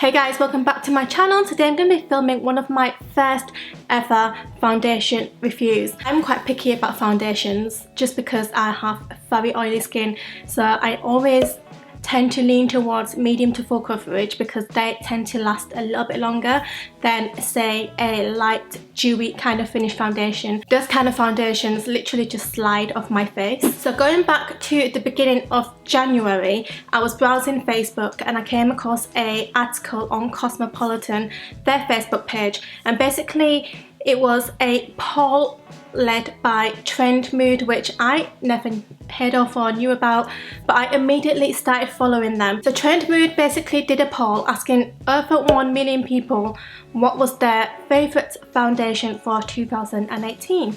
Hey guys, welcome back to my channel. Today I'm going to be filming one of my first ever foundation reviews. I'm quite picky about foundations just because I have a very oily skin, so I always tend to lean towards medium to full coverage because they tend to last a little bit longer than say a light dewy kind of finish foundation. Those kind of foundations literally just slide off my face. So going back to the beginning of January, I was browsing Facebook and I came across an article on Cosmopolitan, their Facebook page, and basically it was a poll led by Trendmood, which I never heard of or knew about, but I immediately started following them. So Trendmood basically did a poll asking over 1 million people what was their favourite foundation for 2018,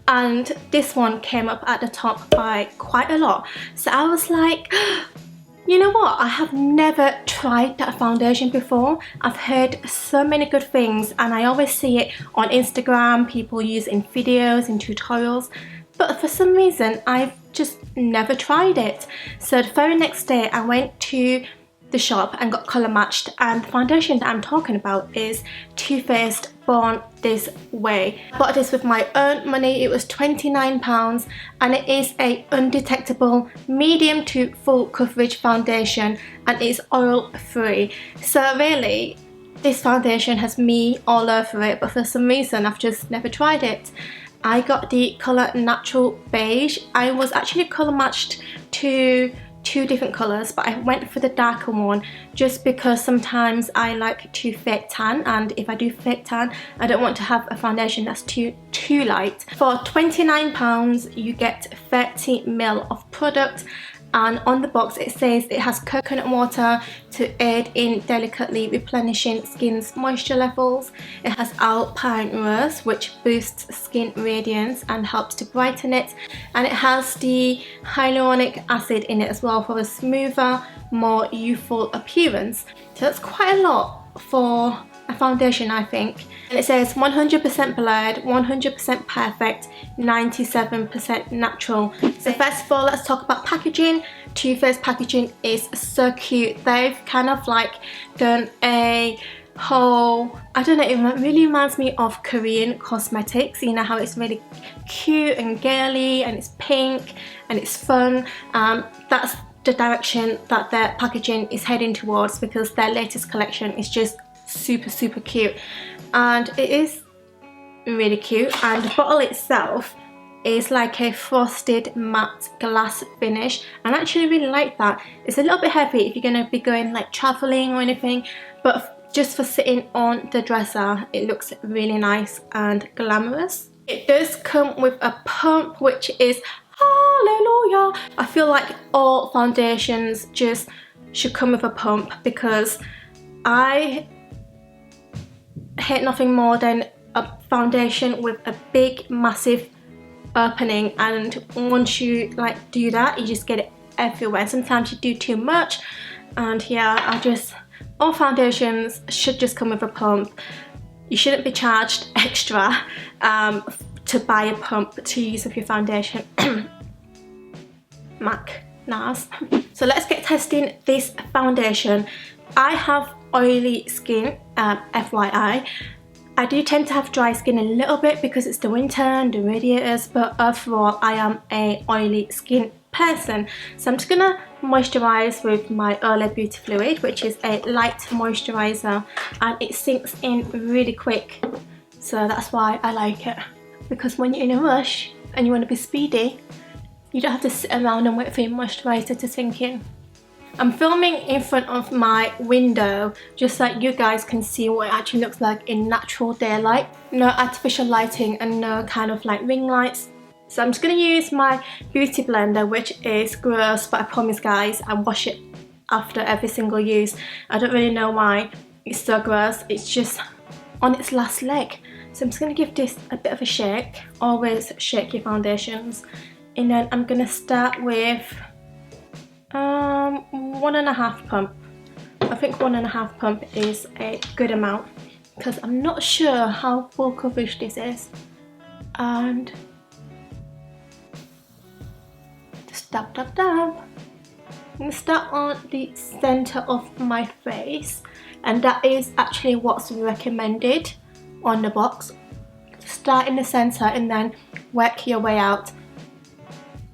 and this one came up at the top by quite a lot. So I was like, you know what, I have never tried that foundation before. I've heard so many good things and I always see it on Instagram, people use it in videos, in tutorials, but for some reason I've just never tried it. So the very next day I went to the shop and got colour matched, and the foundation that I'm talking about is Too Faced Born This Way. I bought this with my own money. It was £29 and it is a undetectable medium to full coverage foundation and it's oil free. So really this foundation has me all over it, but for some reason I've just never tried it. I got the colour Natural Beige. I was actually colour matched to two different colours, but I went for the darker one just because sometimes I like to fake tan, and if I do fake tan I don't want to have a foundation that's too light. For £29 you get 30ml of product, and on the box it says it has coconut water to aid in delicately replenishing skin's moisture levels. It has alpine rose, which boosts skin radiance and helps to brighten it, and it has the hyaluronic acid in it as well for a smoother, more youthful appearance. So that's quite a lot for a foundation, I think. And it says 100% blurred, 100% perfect, 97% natural. So first of all, let's talk about packaging. Too Faced packaging is so cute. They've kind of like done a whole, I don't know, it really reminds me of Korean cosmetics. You know how it's really cute and girly and it's pink and it's fun. That's the direction that their packaging is heading towards because their latest collection is just super cute, and it is really cute. And the bottle itself is like a frosted matte glass finish, and I actually really like that. It's a little bit heavy if you're going to be going like traveling or anything, but just for sitting on the dresser it looks really nice and glamorous. It does come with a pump, which is hallelujah. I feel like all foundations just should come with a pump because I hate nothing more than a foundation with a big massive opening, and once you like do that you just get it everywhere. Sometimes you do too much, and yeah, all foundations should just come with a pump. You shouldn't be charged extra to buy a pump to use with your foundation. Mac NAS. So let's get testing this foundation. I have oily skin, FYI. I do tend to have dry skin a little bit because it's the winter and the radiators, but overall I am a oily skin person. So I'm just gonna moisturise with my Olay Beauty Fluid, which is a light moisturiser, and it sinks in really quick. So that's why I like it, because when you're in a rush and you want to be speedy, you don't have to sit around and wait for your moisturiser to sink in. I'm filming in front of my window just so you guys can see what it actually looks like in natural daylight. No artificial lighting and no kind of like ring lights. So I'm just going to use my beauty blender, which is gross, but I promise guys I wash it after every single use. I don't really know why it's so gross, it's just on its last leg. So I'm just going to give this a bit of a shake. Always shake your foundations. And then I'm going to start with 1.5 pump. I think 1.5 pump is a good amount because I'm not sure how full coverage this is. And just dab. I'm going to start on the center of my face and that is actually what's recommended on the box. Start in the center and then work your way out.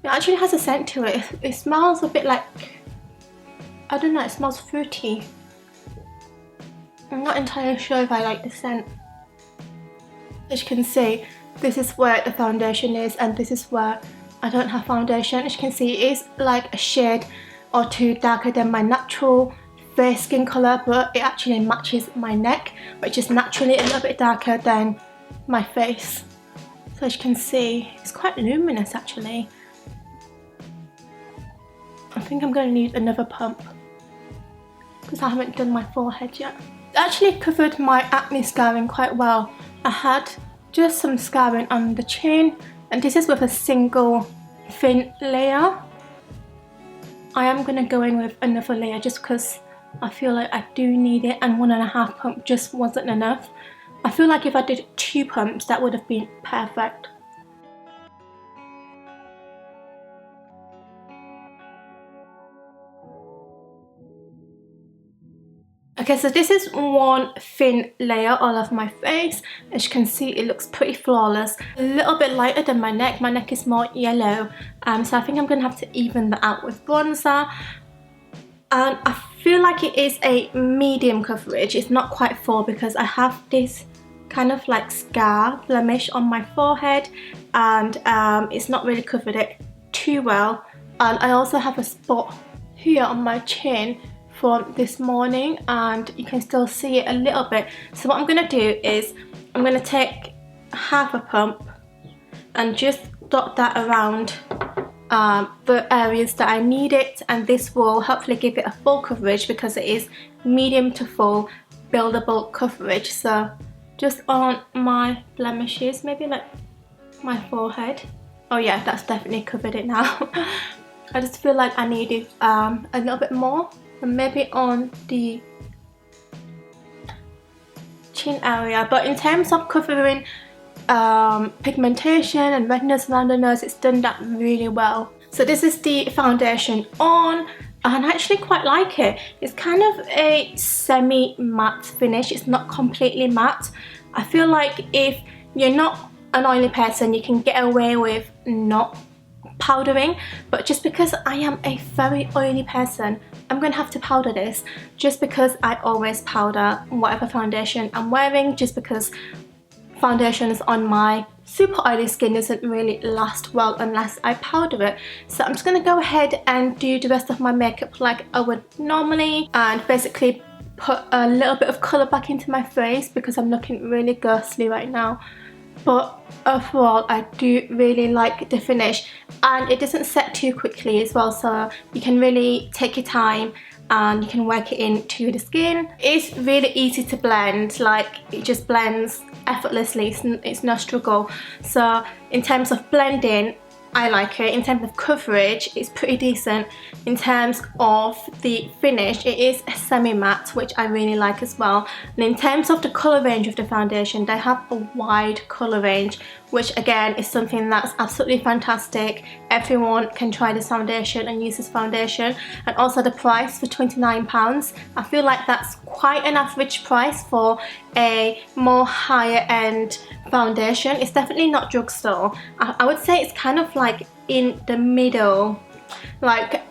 It actually has a scent to it. It smells a bit like, I don't know, it smells fruity. I'm not entirely sure if I like the scent. As you can see, this is where the foundation is, and this is where I don't have foundation. As you can see, it is like a shade or two darker than my natural face skin colour, but it actually matches my neck, which is naturally a little bit darker than my face. So as you can see, it's quite luminous actually. I think I'm going to need another pump because I haven't done my forehead yet. It actually covered my acne scarring quite well. I had just some scarring on the chin, and this is with a single thin layer. I am going to go in with another layer just because I feel like I do need it, and 1.5 pump just wasn't enough. I feel like if I did 2 pumps that would have been perfect. Okay, so this is one thin layer all of my face. As you can see, it looks pretty flawless. A little bit lighter than my neck. My neck is more yellow, so I think I'm going to have to even that out with bronzer. And I feel like it is a medium coverage. It's not quite full because I have this kind of like scar blemish on my forehead, and it's not really covered it too well. And I also have a spot here on my chin from this morning, and you can still see it a little bit. So what I'm going to do is I'm going to take half a pump and just dot that around the areas that I need it, and this will hopefully give it a full coverage because it is medium to full buildable coverage. So just on my blemishes, maybe like my forehead. Oh yeah, that's definitely covered it now. I just feel like I needed a little bit more, and maybe on the chin area. But in terms of covering pigmentation and redness around the nose, it's done that really well. So this is the foundation on, and I actually quite like it. It's kind of a semi-matte finish. It's not completely matte. I feel like if you're not an oily person, you can get away with not powdering, but just because I am a very oily person, I'm going to have to powder this, just because I always powder whatever foundation I'm wearing, just because foundations on my super oily skin doesn't really last well unless I powder it. So I'm just going to go ahead and do the rest of my makeup like I would normally, and basically put a little bit of colour back into my face because I'm looking really ghostly right now. But overall, I do really like the finish, and it doesn't set too quickly as well, so you can really take your time and you can work it into the skin. It's really easy to blend, like it just blends effortlessly. It's no struggle. So in terms of blending, I like it. In terms of coverage, it's pretty decent. In terms of the finish, it is semi-matte, which I really like as well. And in terms of the colour range of the foundation, they have a wide colour range, which again is something that's absolutely fantastic. Everyone can try this foundation and use this foundation. And also the price for £29, I feel like that's quite an average price for a more higher end foundation. It's definitely not drugstore. I would say it's kind of like in the middle. Like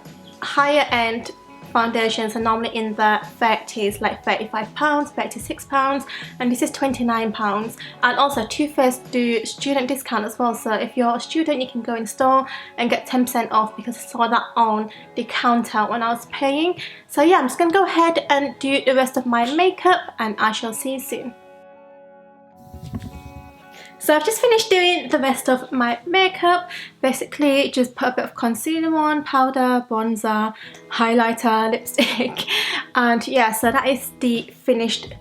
higher end foundations are normally in the 30s, like £35, £36, and this is £29. And also Too Faced do student discount as well, so if you're a student you can go in store and get 10% off, because I saw that on the counter when I was paying. So yeah, I'm just gonna go ahead and do the rest of my makeup, and I shall see you soon. So I've just finished doing the rest of my makeup. Basically just put a bit of concealer on, powder, bronzer, highlighter, lipstick, and yeah, so that is the finished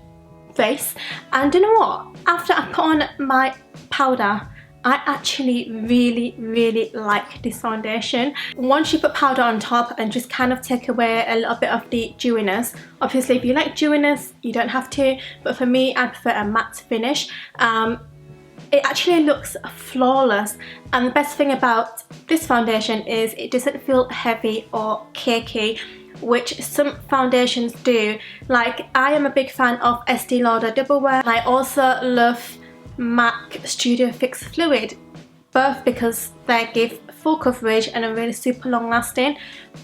face. And you know what? After I put on my powder, I actually really like this foundation. Once you put powder on top and just kind of take away a little bit of the dewiness. Obviously if you like dewiness, you don't have to, but for me I prefer a matte finish. It actually looks flawless, and the best thing about this foundation is it doesn't feel heavy or cakey. which some foundations do. Like, I am a big fan of Estee Lauder Double Wear. I also love MAC Studio Fix Fluid, both because they give full coverage and are really super long lasting,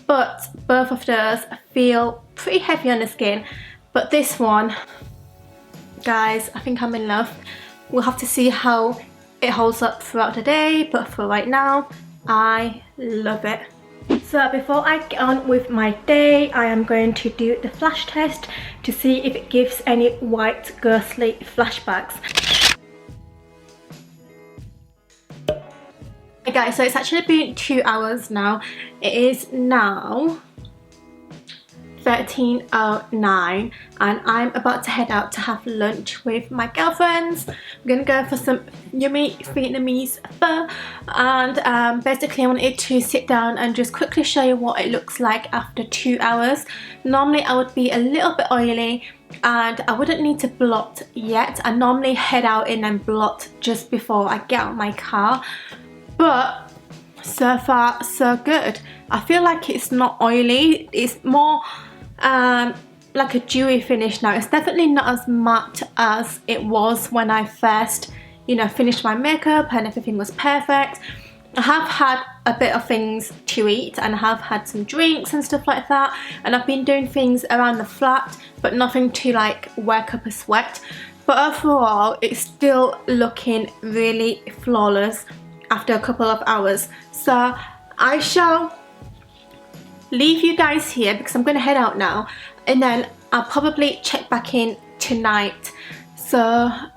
but both of those feel pretty heavy on the skin. But this one, guys, I think I'm in love. We'll have to see how it holds up throughout the day, but for right now, I love it. So before I get on with my day, I am going to do the flash test to see if it gives any white ghostly flashbacks. Hey guys, so it's actually been 2 hours now. It is now 13:09 and I'm about to head out to have lunch with my girlfriends. We're gonna go for some yummy Vietnamese pho, and basically I wanted to sit down and just quickly show you what it looks like after 2 hours. Normally I would be a little bit oily and I wouldn't need to blot yet. I normally head out and then blot just before I get out of my car, but so far so good. I feel like it's not oily, it's more like a dewy finish now. It's definitely not as matte as it was when I first, you know, finished my makeup and everything was perfect. I have had a bit of things to eat and I have had some drinks and stuff like that, and I've been doing things around the flat, but nothing to like work up a sweat. But overall, it's still looking really flawless after a couple of hours. So I shall leave you guys here because I'm going to head out now, and then I'll probably check back in tonight. So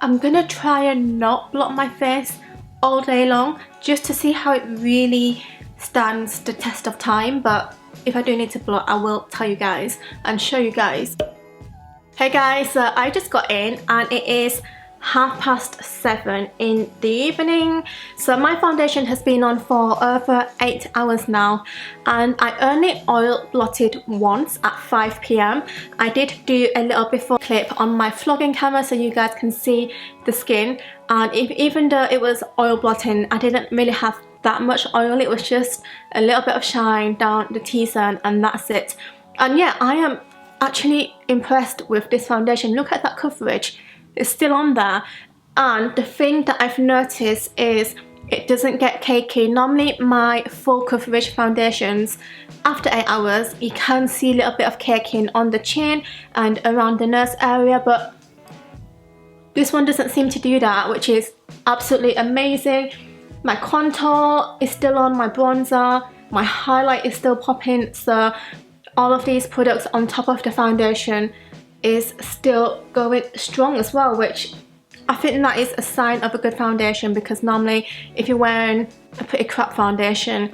I'm going to try and not blot my face all day long just to see how it really stands the test of time, but if I do need to blot, I will tell you guys and show you guys. Hey guys, so I just got in and it is 7:30 in the evening. So my foundation has been on for over 8 hours now, and I only oil blotted once at 5 p.m. I did do a little before clip on my vlogging camera so you guys can see the skin, and even though it was oil blotting, I didn't really have that much oil. It was just a little bit of shine down the T-zone and that's it. And yeah, I am actually impressed with this foundation. Look at that coverage. It's still on there, and the thing that I've noticed is it doesn't get cakey. Normally my full coverage foundations, after 8 hours you can see a little bit of caking on the chin and around the nose area, but this one doesn't seem to do that, which is absolutely amazing. My contour is still on, my bronzer, my highlight is still popping, so all of these products on top of the foundation is still going strong as well, which I think that is a sign of a good foundation, because normally if you're wearing a pretty crap foundation,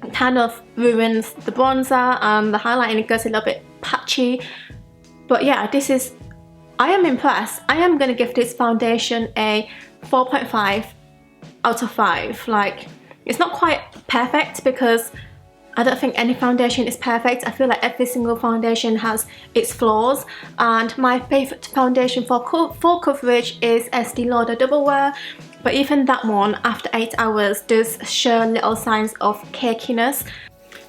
it kind of ruins the bronzer and the highlight and it goes a little bit patchy. But yeah, this is, I am impressed. I am going to give this foundation a 4.5 out of 5. Like, it's not quite perfect because I don't think any foundation is perfect. I feel like every single foundation has its flaws, and my favourite foundation for full coverage is Estee Lauder Double Wear, but even that one after 8 hours does show little signs of cakiness.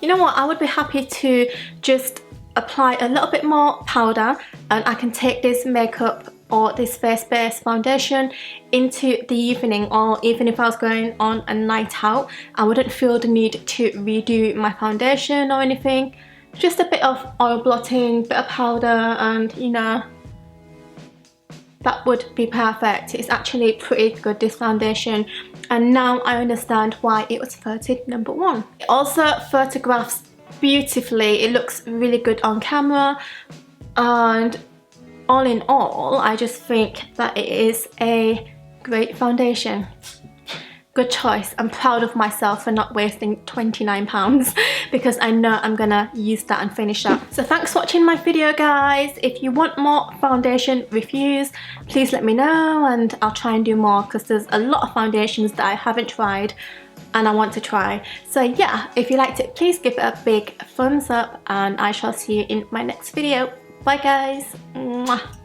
You know what, I would be happy to just apply a little bit more powder and I can take this makeup or this face base foundation into the evening, or even if I was going on a night out, I wouldn't feel the need to redo my foundation or anything. Just a bit of oil blotting, bit of powder, and you know, that would be perfect. It's actually pretty good, this foundation, and now I understand why it was voted #1. It also photographs beautifully. It looks really good on camera, and all in all, I just think that it is a great foundation. Good choice. I'm proud of myself for not wasting £29 because I know I'm gonna use that and finish that. So thanks for watching my video, guys. If you want more foundation reviews, please let me know and I'll try and do more, because there's a lot of foundations that I haven't tried and I want to try. So yeah, if you liked it, please give it a big thumbs up and I shall see you in my next video. Bye guys. Mwah.